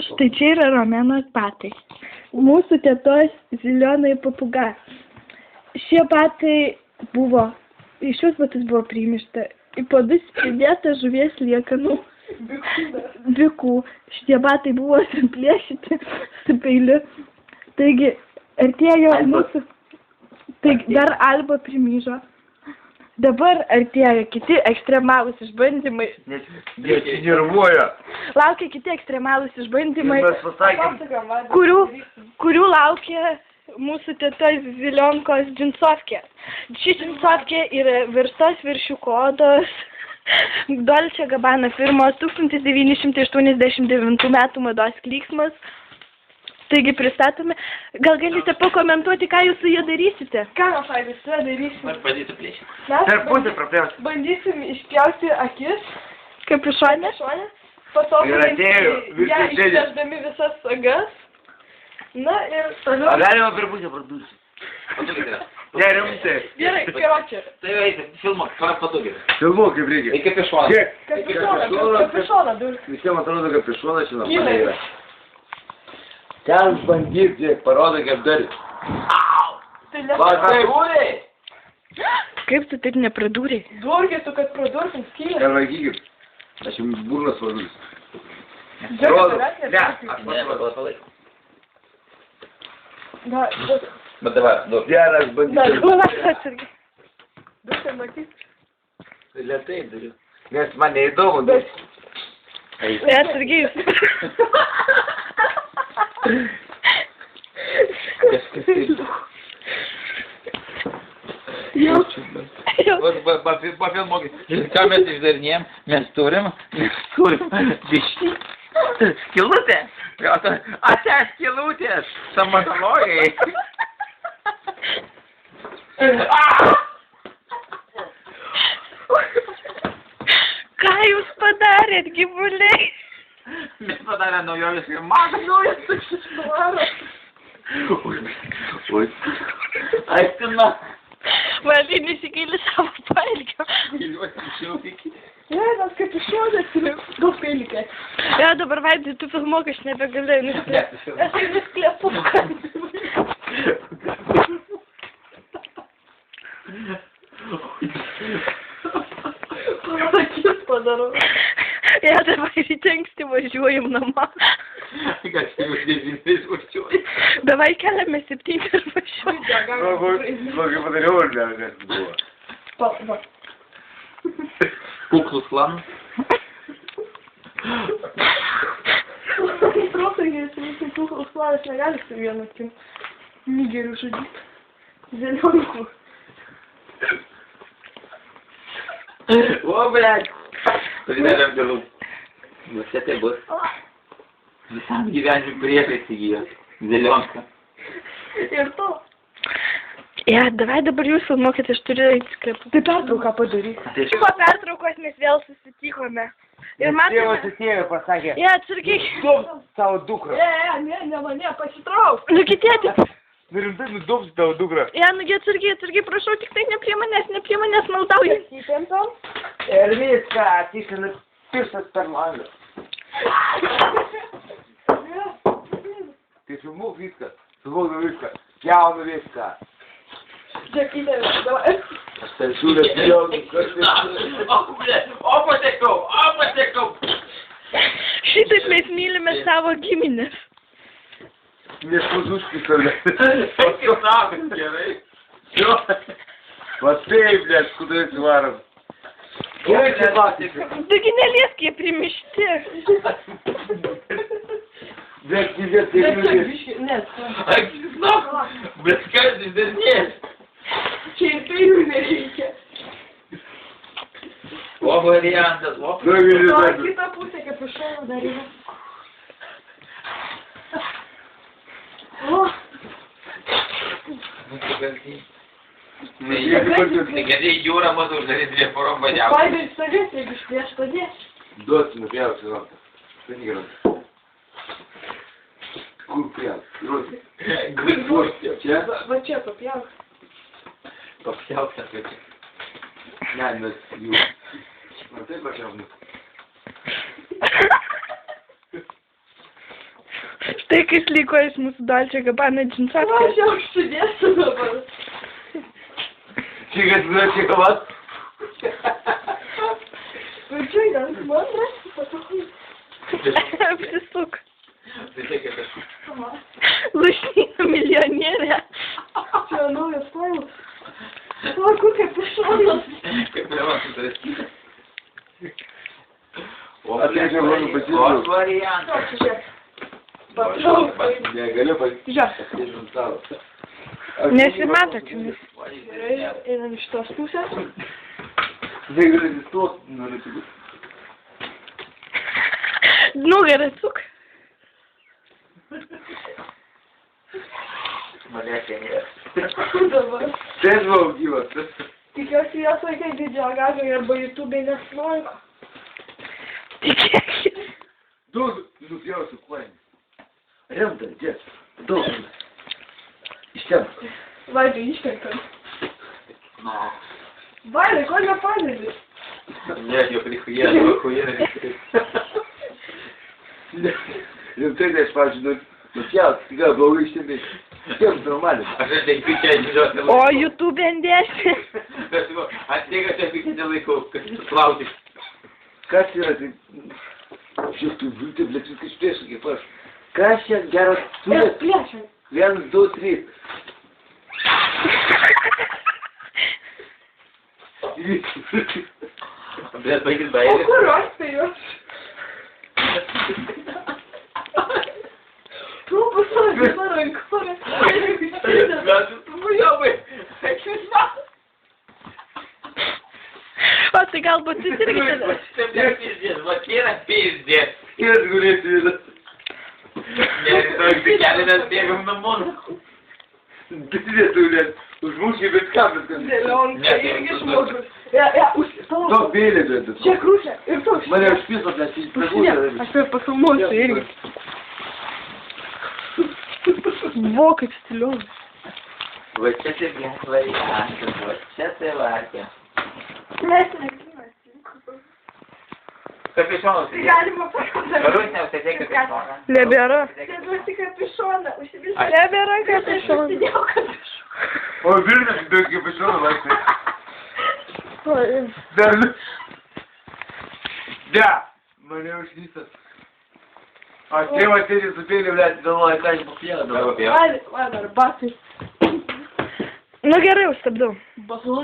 Štai čia yra Romenos batai. Mūsų tetos zilionai papuga. Šie batai buvo, iš šios batus buvo priimišta į padus pridėta žuvies liekanų. Bikų. Šitie batai buvo suplėšyti su peiliu. Taigi, artėjo mūsų, taigi dar Alba primyžo. Dabar artėja kiti ekstremalūs išbandymai. Jie nervuoja. Laukia kiti ekstremalūs išbandymai, Mes pasakėm. kurių laukia mūsų tetos Zilionkos džinsovkė. Ši džinsovkė yra virstos viršiukų odos Dolce Gabbana firmos 1989 metų mados klyksmas. Taigi pristatome. Gal galite pakomentuoti, ką jūs su jie darysite? Ką mes su jie darysim? Aš bandysiu plėšti. Per pusę prapjauti. Bandysim išpjauti akis, kaip išonė. Po to ją išpešdami visas sagas. Na ir toliau. A galima per pusę pradursi. Ne, rimtai. Gerai, karočią. Tai eiti, filmuok, patogiai. Filmuok kaip reikia. Iki kapišoną. Kapišoną, dur. Visiems atrodo, kad kapišonas čia normaliai yra. Ten bandyti, parodo, kaip daryt. Pradūrė! Kaip tu taip nepradūrei? Durgėtų, kad pradursim skylę. Ką laikykit? Aš jums burnas pradursiu. Rodo. Ne, aš Palaik. Na, Bet dabar, duok. geras bandysiu. duolas atsargiai. Duosim matyti. Lėtai dariu. Nes man neįdomu. Atsargiai jūs. Kažkas taip. Jau. Papilmokit. Ką mes išdarinėjom? Mes turim biškį. Skilutė. Ate skilutės. Stomatologai. Ką jūs padarėt, gyvuliai? Mes padarė naujovis ir magnuojas. Oi. Aistina. Valį nesikėlė savo pailgio. Giliuosi šiaupikį. Ne, tas kaip išuodės ir daug pailgė. Ja, dabar Vaidai, tu filmuok, aš nebegalėjau. Aš jau vis klepu. Akis padarau. Ja, dabar ryte anksti važiuojam namo. Gal čia jau 9 važiuoju. Davai keliame 7 ir važiuojam. Kokį padariau, ar ne, kas buvo? Kuklus klanas. Protagiai, visi kuklus klanas negali su vienu akim nigerių žudyti. Zelionkų. O, blėt. Pasidėlėm dėlų. Visai tai bus. Visam gyvenimui priešais įgyjos. Zelionka. Ir to. Ja, davai dabar jūs filmuokit, aš turiu eiti sklepų. Tai pertrauką padaryk. Po pertraukos mes vėl susitikome. Ir man... Tėvas atėjo ir pasakė, Ja, atsargiai. dums savo dukrą. Ne, mane, pasitrauk. Nukitėti. Rimtai nudums tavo dukrą. Ja, nugi atsargiai, prašau, tik tai ne prie manęs maldauju. Įtempam. Ir viską atikina pirštas per langą. Tai filmuok viską, viską, jaunu viską. Džekytė, davai. Aš tai žiūrės jaunu kartais. O, patekau. Šitaip mes mylime savo giminės. Nesužuškis ar ne. Kaip sakom, gerai. Va taip, blėt, kudais varam. Gerai, čia patys. Taigi neliesk, jie primišti. Blėt, kizės, tai žiūrės. Bet kas išdarinės? Čia ir peilių nereikia. O, variantas, o. O kitą pusę, kaip iš šono dar yra. O. Tai gerai jūrą matau, uždarys 2 porom badžiausiai. Vaidai savės, jeigu išplėš padės. Duosiu nupjausiu ranką. Statyk ranką. Kur pjaus? Įrodį. Čia? Va čia papjauk. Papjausia, kad čia. Ne, nes jų. Man taip aš jau. Štai kas liko iš mūsų Dolce Gabbana Aš džinsovkės. jau užsidėsiu dabar. Чикать, чиковат. Virčiui, dar man rasti patogu. Apsisuk. Lušnyno milijonierė. Čia naujas failas. Sako, kaip iššonas. Kaip privatus tas. А ты же вроде O посидел. variantas. Toks, žiūrėk. Patraukai. Negaliu pasakyti. Žiūrėk. Nesimato čia vis. Gerai, einam iš tos pusės. Negaliu atsistot, noriu atsigusti. Nugarą suk. Malėkė nėra. Dabar. Tai aš buvau gyvas. Tikiuosi, jos vaikai didžiojo gazoje arba YouTube'e nesinori. Tikėkit. Долго нупьялся кланясь. Рядом-то, дед, долго. И сейчас. Vaidai, iškirtam. Nu. Vaidai, ko nepadedi? Нет, я прихуял, охуенно. Ну ты знаешь, pavyzdžiui, nupjauti, tai gal blogai išsimbėti. Tiems normaliai. Aš tai pičiai didžiuosi O YouTube endėsi. Aš tiek aš pičiai nelaikau, kad klausyk. Kas yra, tai... Šiek tiek vilti, blėt, viskas priešai, kaip aš. Kas čia geras turės? Plėšiam. 1, 2, 3. Блядь, baigit O baigit. kurios tai jos? Trumpas sakys, ar rankovė. Mes suvažiavai. O tai galbūt jis irgi tada. Taip, pizdies, va yra pizdies. Ir gulėti yra. Ne, rytoj bikelį mes bėgam namo. Pizdies, blėt. Užmušė bet ką, bet kas. Dėlionka irgi žmogus. Ja, užsitau. To vėlė, blėt. Čia krūšė. Ir toks. Mane užpiso, nes jis Ne, pragūdė. aš jau pafilmuosiu irgi. Vo, kaip stiliuojas. Va čia tai geras variantas, va čia tai vakė. Mes nekinas. Kapišonas. Tai galima pasakyti. Rusnė, užsidėk kapišoną. Nebėra. Sėduosi kapišoną. Užsivilsiu. Nebėra kapišono. Užsidėjau kapišoną. O Vilnius, bet kaip iš šono vaikštai. Oi. Dar... Да, mane užnysas. A tėvas sėdė su pėliu, blėt, galvoja, ką aš papjėdavau. Vaidai, arbatai. Nu gerai, užstabdau. Basu.